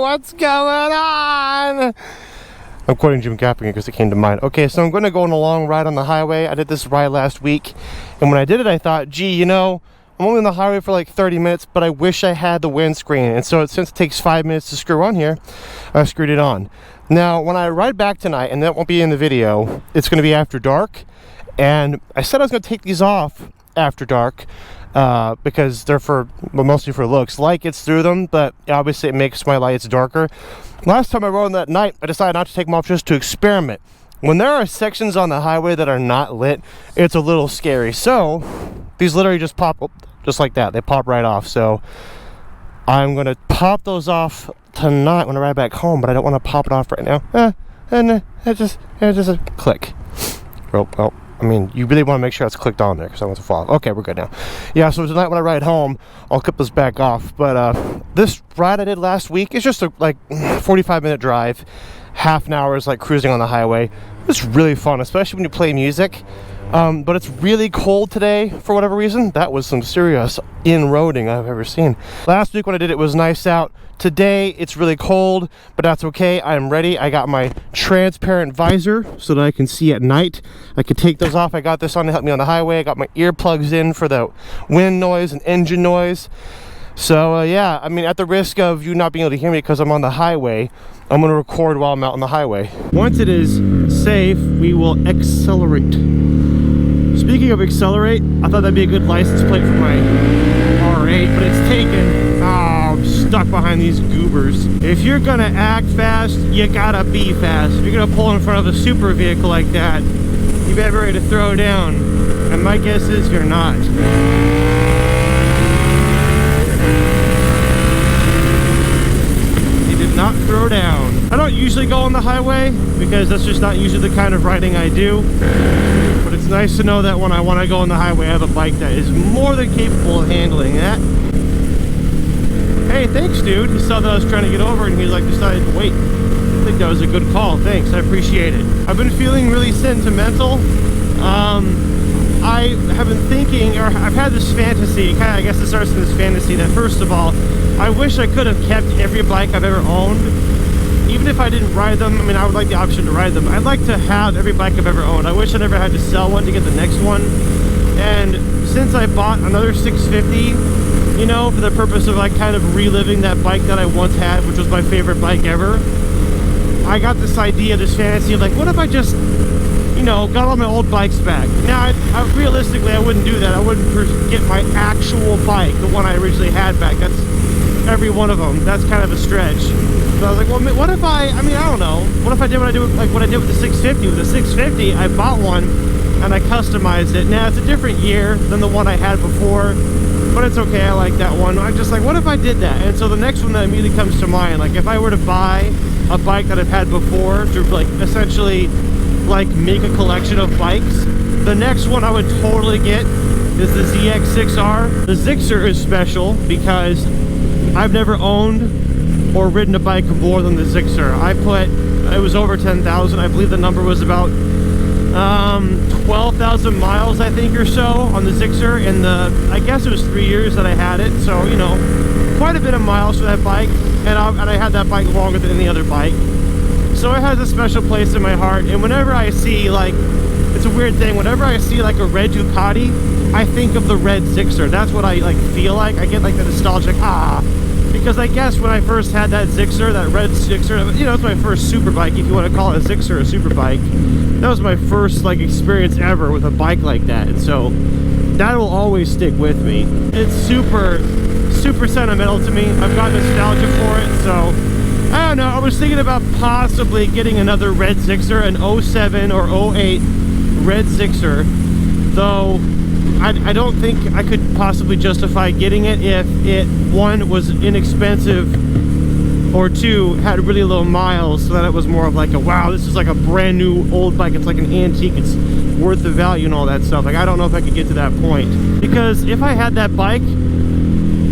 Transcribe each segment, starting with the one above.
what's going on? I'm quoting Jim Gaffigan because it came to mind. Okay, so I'm going to go on a long ride on the highway. I did this ride last week, and when I did it, I thought, gee, you know, I'm only on the highway for like 30 minutes, but I wish I had the windscreen. And so since it takes 5 minutes to screw on here, I screwed it on. Now, when I ride back tonight, and that won't be in the video, it's going to be after dark. And I said I was going to take these off after dark because they're mostly for looks. Light gets through them, but obviously it makes my lights darker. Last time I rode that night, I decided not to take them off just to experiment. When there are sections on the highway that are not lit, it's a little scary. So these literally just pop just like that. They pop right off. So I'm going to pop those off tonight when I ride back home, but I don't want to pop it off right now. And it just a click. Well, I mean, you really want to make sure it's clicked on there because I want to fall off. Okay, we're good now. Yeah, so tonight when I ride home, I'll clip this back off. But this ride I did last week is just a 45-minute drive. Half an hour is like cruising on the highway. It's really fun, especially when you play music. But it's really cold today for whatever reason. That was some serious in-roading I've ever seen. Last week when I did it was nice out. Today it's really cold, but that's okay. I'm ready. I got my transparent visor so that I can see at night. I could take those off. I got this on to help me on the highway. I got my earplugs in for the wind noise and engine noise. So yeah, I mean, at the risk of you not being able to hear me because I'm on the highway, I'm going to record while I'm out on the highway. Once it is safe, we will accelerate. Speaking of accelerate, I thought that'd be a good license plate for my R8, but it's taken. Oh, I'm stuck behind these goobers. If you're gonna act fast, you gotta be fast. If you're gonna pull in front of a super vehicle like that, you better be ready to throw down. And my guess is you're not. He did not throw down. I don't usually go on the highway because that's just not usually the kind of riding I do. But it's nice to know that when I want to go on the highway, I have a bike that is more than capable of handling that. Hey, thanks, dude. He saw that I was trying to get over and he decided to wait. I think that was a good call. Thanks, I appreciate it. I've been feeling really sentimental. I have been thinking, or I've had this fantasy, I guess it starts in this fantasy that first of all, I wish I could have kept every bike I've ever owned. Even if I didn't ride them, I mean, I would like the option to ride them. I'd like to have every bike I've ever owned. I wish I never had to sell one to get the next one. And since I bought another 650, you know, for the purpose of kind of reliving that bike that I once had, which was my favorite bike ever, I got this idea, this fantasy of what if I just, you know, got all my old bikes back. Now, realistically, I wouldn't do that. I wouldn't get my actual bike, the one I originally had back. That's every one of them. That's kind of a stretch. So I was like, well, what if I don't know. What if I did what I did with the 650? With the 650, I bought one and I customized it. Now, it's a different year than the one I had before, but it's okay. I like that one. I'm just like, what if I did that? And so the next one that immediately comes to mind, if I were to buy a bike that I've had before to essentially make a collection of bikes, the next one I would totally get is the ZX6R. The Zixer is special because I've never owned or ridden a bike more than the Zixer. It was over 10,000. I believe the number was about 12,000 miles, I think, or so on the Zixer. And I guess it was 3 years that I had it. So, you know, quite a bit of miles for that bike. And I had that bike longer than any other bike. So it has a special place in my heart. And whenever I see, it's a weird thing. Whenever I see, a red Ducati, I think of the red Zixer. That's what I, feel like. I get, the nostalgic, Because I guess when I first had that Zixer, that red Zixer, you know, it's my first super bike, if you want to call it a Zixer a super bike. That was my first, experience ever with a bike like that. And so that will always stick with me. It's super, super sentimental to me. I've got nostalgia for it, so I don't know. I was thinking about possibly getting another red Zixer, an 07 or 08 red Zixer, though I don't think I could possibly justify getting it if it, one, was inexpensive, or two, had really low miles, so that it was more of a, wow, this is a brand new old bike, it's like an antique, it's worth the value and all that stuff. I don't know if I could get to that point, because if I had that bike,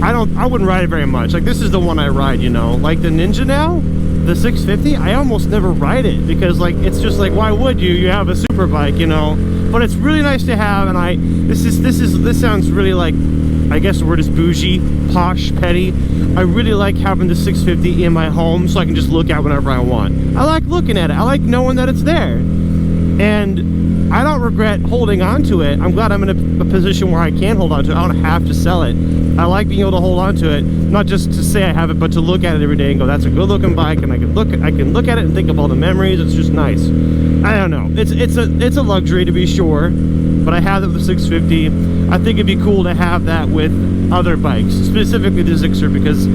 I wouldn't ride it very much. This is the one I ride, you know, the Ninja now, the 650, I almost never ride it, because it's just why would you? You have a super bike, you know. but it's really nice to have. And this sounds really like, I guess the word is bougie, posh, petty. I really like having the 650 in my home so I can just look at whenever I want. I like looking at it. I like knowing that it's there. And I don't regret holding on to it. I'm glad I'm in a position where I can hold on to it. I don't have to sell it. I like being able to hold on to it, not just to say I have it, but to look at it every day and go, that's a good looking bike, and I can look at it and think of all the memories. It's just nice. I don't know. It's a luxury, to be sure, but I have it with the 650. I think it'd be cool to have that with other bikes, specifically the Zixer, because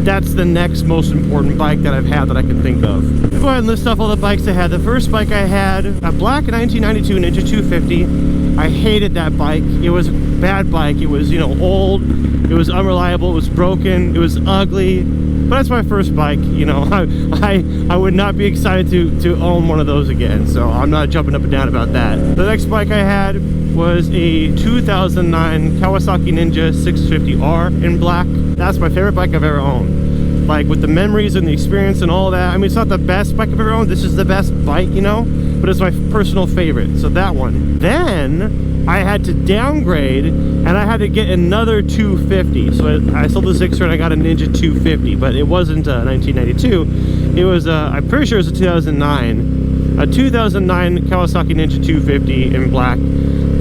that's the next most important bike that I've had that I can think of. I'll go ahead and list off all the bikes I had. The first bike I had, a black 1992 Ninja 250. I hated that bike. It was a bad bike. It was, you know, old. It was unreliable. It was broken. It was ugly. But that's my first bike. You know, I would not be excited to own one of those again. So I'm not jumping up and down about that. The next bike I had was a 2009 Kawasaki Ninja 650R in black. That's my favorite bike I've ever owned. Like, with the memories and the experience and all that. I mean, it's not the best bike I've ever owned. This is the best bike, you know, but it's my personal favorite. So that one. Then I had to downgrade and I had to get another 250. So I sold the Zixer and I got a Ninja 250, but it wasn't 1992. It was, I'm pretty sure it was a 2009. A 2009 Kawasaki Ninja 250 in black.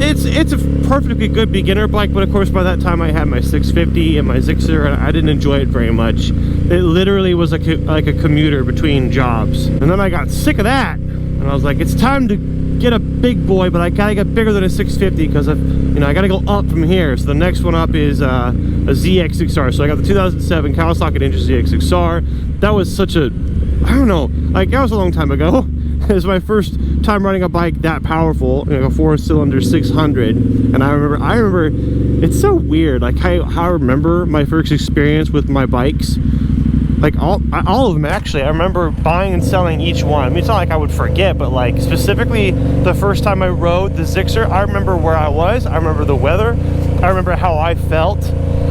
It's a perfectly good beginner bike, but of course by that time I had my 650 and my Zixer, and I didn't enjoy it very much. It literally was like a commuter between jobs. And then I got sick of that, and I was like, it's time to get a big boy, but I gotta get bigger than a 650 because I gotta go up from here. So the next one up is a ZX6R. So I got the 2007 Kawasaki Ninja ZX6R. That was such a, I don't know, like, that was a long time ago. It was my first time riding a bike that powerful, you know, a 4-cylinder 600, and I remember, it's so weird, like how I remember my first experience with my bikes, like all of them actually. I remember buying and selling each one. I mean, it's not like I would forget, but like specifically the first time I rode the Zixer, I remember where I was, I remember the weather, I remember how I felt,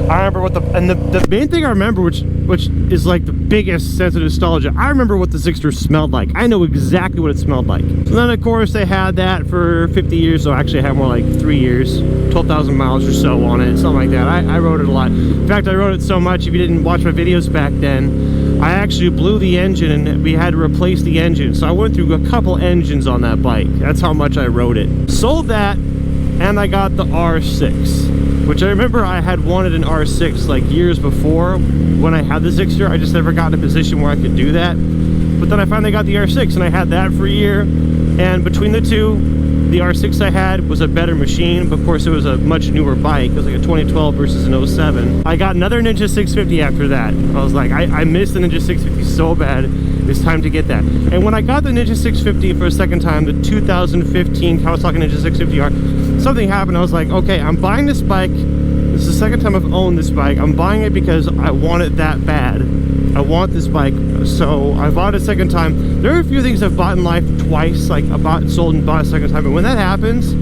I remember the main thing I remember, which is like the biggest sense of nostalgia, I remember what the Zixer smelled like. I know exactly what it smelled like. So then of course they had that for 50 years, so actually I had more like 3 years, 12,000 miles or so on it, something like that. I rode it a lot. In fact, I rode it so much, if you didn't watch my videos back then, I actually blew the engine and we had to replace the engine. So I went through a couple engines on that bike. That's how much I rode it. Sold that, and I got the R6, which I remember I had wanted an R6 like years before when I had the Zixer. I just never got in a position where I could do that. But then I finally got the R6 and I had that for a year. And between the two, the R6 I had was a better machine, but of course it was a much newer bike. It was like a 2012 versus an 07. I got another Ninja 650 after that. I was like, I missed the Ninja 650 so bad. It's time to get that. And when I got the Ninja 650 for a second time, the 2015 Kawasaki Ninja 650R, something happened. I was like, okay, I'm buying this bike. This is the second time I've owned this bike. I'm buying it because I want it that bad. I want this bike, so I bought it a second time. There are a few things I've bought in life twice, like I bought and sold and bought a second time, and when that happens,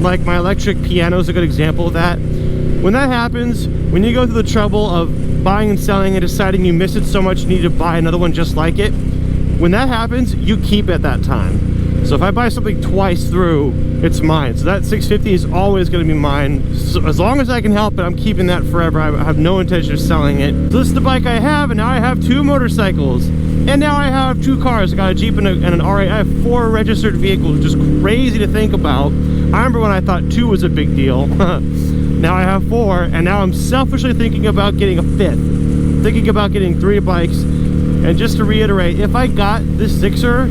like my electric piano is a good example of that. When that happens, when you go through the trouble of buying and selling and deciding you miss it so much you need to buy another one just like it, when that happens, you keep it that time. So if I buy something twice through, it's mine. So that 650 is always going to be mine. So as long as I can help it, I'm keeping that forever. I have no intention of selling it. So this is the bike I have, and now I have 2 motorcycles. And now I have 2 cars. I got a Jeep and an R8. I have 4 registered vehicles, which is crazy to think about. I remember when I thought 2 was a big deal. Now I have 4, and now I'm selfishly thinking about getting a 5th. Thinking about getting 3 bikes. And just to reiterate, if I got this Zixer,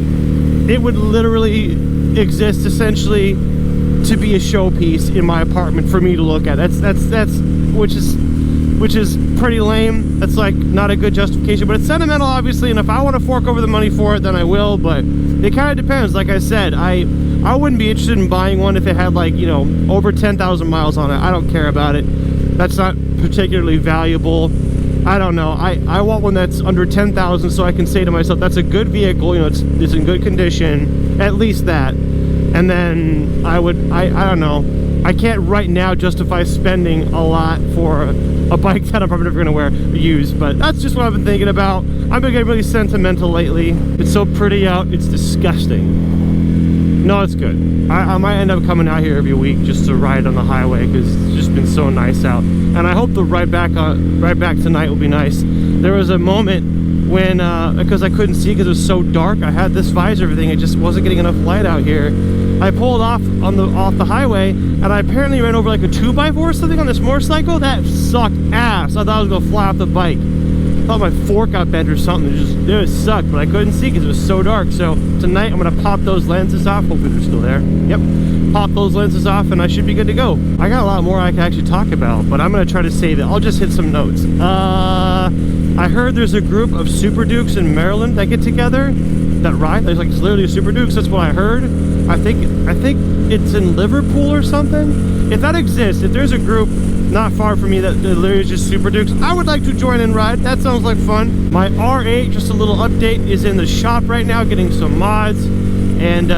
it would literally exist essentially to be a showpiece in my apartment for me to look at. That's which is pretty lame. That's like not a good justification, but it's sentimental obviously, and if I want to fork over the money for it, then I will. But it kind of depends. Like I said, I wouldn't be interested in buying one if it had, like, you know, over 10,000 miles on it. I don't care about it. That's not particularly valuable. I don't know. I want one that's under 10,000 so I can say to myself, that's a good vehicle, you know, it's in good condition, at least that. And then I don't know. I can't right now justify spending a lot for a bike that I'm probably never going to wear or use, but that's just what I've been thinking about. I've been getting really sentimental lately. It's so pretty out, it's disgusting. No, it's good. I might end up coming out here every week just to ride on the highway because it's just been so nice out. And I hope the ride back tonight will be nice. There was a moment when, because I couldn't see because it was so dark, I had this visor, everything, it just wasn't getting enough light out here. I pulled off the highway, and I apparently ran over like a 2x4 or something on this motorcycle. That sucked ass. I thought I was gonna fly off the bike. I thought my fork got bent or something. It sucked, but I couldn't see because it was so dark. So tonight I'm gonna pop those lenses off. Hopefully they're still there. Yep. Pop those lenses off and I should be good to go. I got a lot more I can actually talk about, but I'm gonna try to save it. I'll just hit some notes. I heard there's a group of Super Dukes in Maryland that get together that ride. There's like literally a Super Dukes. That's what I heard. I think it's in Liverpool or something. If that exists, if there's a group not far from me that literally is just Super Dukes, I would like to join and ride. That sounds like fun. My R8, just a little update, is in the shop right now getting some mods, and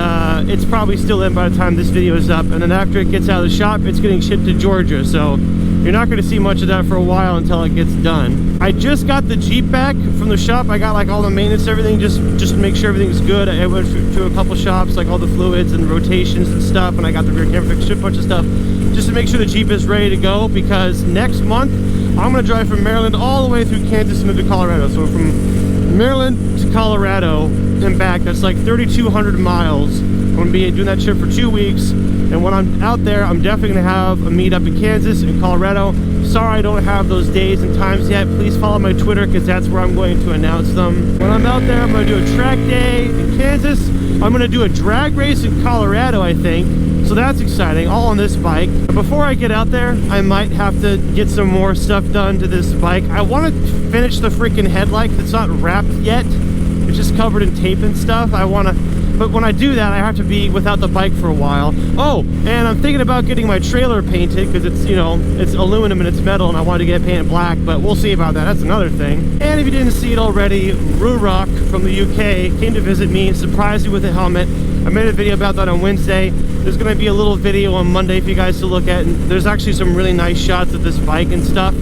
it's probably still in by the time this video is up. And then after it gets out of the shop, it's getting shipped to Georgia, so you're not going to see much of that for a while until it gets done. I just got the Jeep back from the shop. I got like all the maintenance, everything, just to make sure everything's good. I went to a couple shops, like all the fluids and rotations and stuff, and I got the rear camera fixed, a bunch of stuff, just to make sure the Jeep is ready to go, because next month I'm going to drive from Maryland all the way through Kansas and into Colorado. So from Maryland to Colorado and back, that's like 3,200 miles. I'm going to be doing that trip for 2 weeks, and when I'm out there, I'm definitely going to have a meet up in Kansas and Colorado. Sorry I don't have those days and times yet. Please follow my Twitter, because that's where I'm going to announce them. When I'm out there, I'm going to do a track day in Kansas. I'm going to do a drag race in Colorado, I think. So that's exciting, all on this bike. But before I get out there, I might have to get some more stuff done to this bike. I want to finish the freaking headlight. It's not wrapped yet. It's just covered in tape and stuff. But when I do that, I have to be without the bike for a while. Oh, and I'm thinking about getting my trailer painted, because it's, you know, it's aluminum and it's metal, and I wanted to get it painted black, but we'll see about that. That's another thing. And if you didn't see it already, Rock from the UK came to visit me and surprised me with a helmet. I made a video about that on Wednesday. There's going to be a little video on Monday for you guys to look at, and there's actually some really nice shots of this bike and stuff.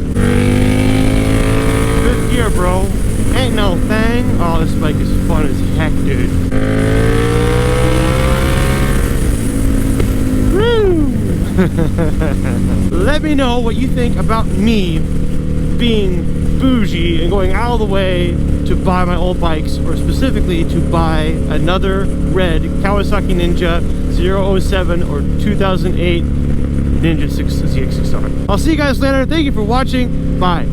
Good gear, bro. Ain't no thing. Oh, this bike is fun as heck, dude. Let me know what you think about me being bougie and going out of the way to buy my old bikes, or specifically to buy another red Kawasaki Ninja 007 or 2008 Ninja ZX6R. I'll see you guys later. Thank you for watching. Bye.